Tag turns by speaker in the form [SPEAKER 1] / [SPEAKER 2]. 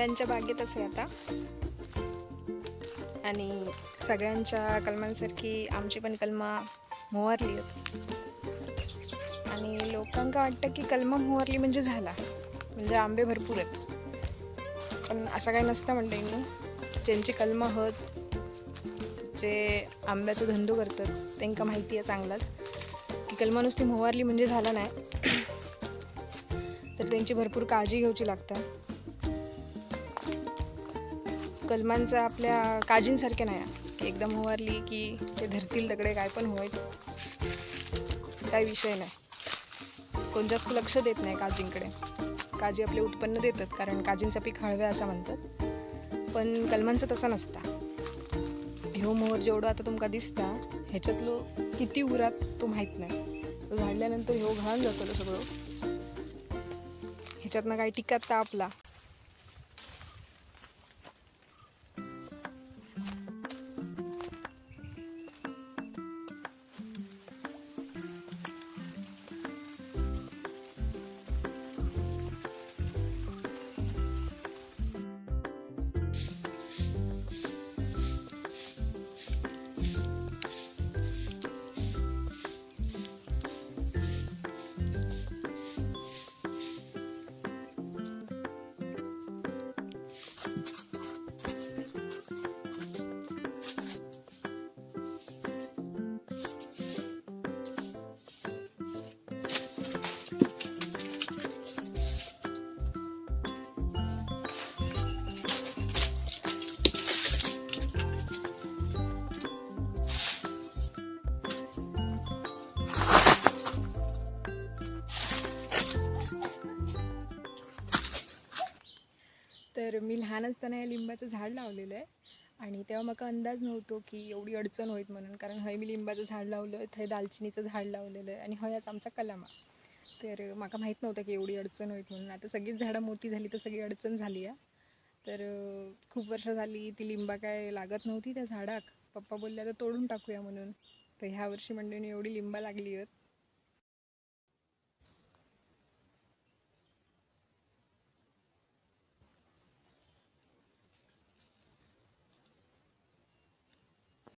[SPEAKER 1] आंब्यांच्या बागेतच आहे आता आणि सगळ्यांच्या कलमांसारखी आमची पण कलमा मोहरली आहेत आणि लोकांका वाटतं की कलमा मोहरली म्हणजे झाला, म्हणजे आंबे भरपूर आहेत. पण असं काही नसतं म्हणते मी. ज्यांची कलमा हत, जे आंब्याचा धंदो करतात त्यांना माहिती आहे चांगलाच की कलमा नुसती मोहरली म्हणजे झाला नाही, तर त्यांची भरपूर काळजी घ्यायची लागते. कलमांचा आपल्या काजींसारखे नाही की एकदम मोहरली की ते धरतील तकडे काय पण होईल, काही विषय नाही. कोण जास्त लक्ष देत नाही काजींकडे. काजी आपले उत्पन्न देतात कारण काजींचा पीक हळवे असं म्हणतात, पण कलमांचं तसं नसता. ह्यो मोहर जेवढं आता तुमका दिसता ह्याच्यातलो किती उरात तो माहीत नाही. तो झाडल्यानंतर ह्यो घाण जातो सगळं, ह्याच्यातनं काही टिकत आपला. तर मी लहान असताना या लिंबाचं झाड लावलेलं आहे आणि तेव्हा मला अंदाज नव्हतो की एवढी अडचण होईल म्हणून. कारण हय मी लिंबाचं झाड लावलं, थंय दालचिनीचं झाड लावलेलं आहे आणि हयाच आमचा कलमा. तर मला माहीत नव्हतं की एवढी अडचण होईल म्हणून. आता सगळीच झाडं मोठी झाली तर सगळी अडचण झाली आहे. तर खूप वर्ष झाली ती लिंबा काय लागत नव्हती त्या झाडाक. पप्पा बोलले आता तोडून टाकूया म्हणून. तर ह्या वर्षी म्हणजे एवढी लिंबा लागली आहेत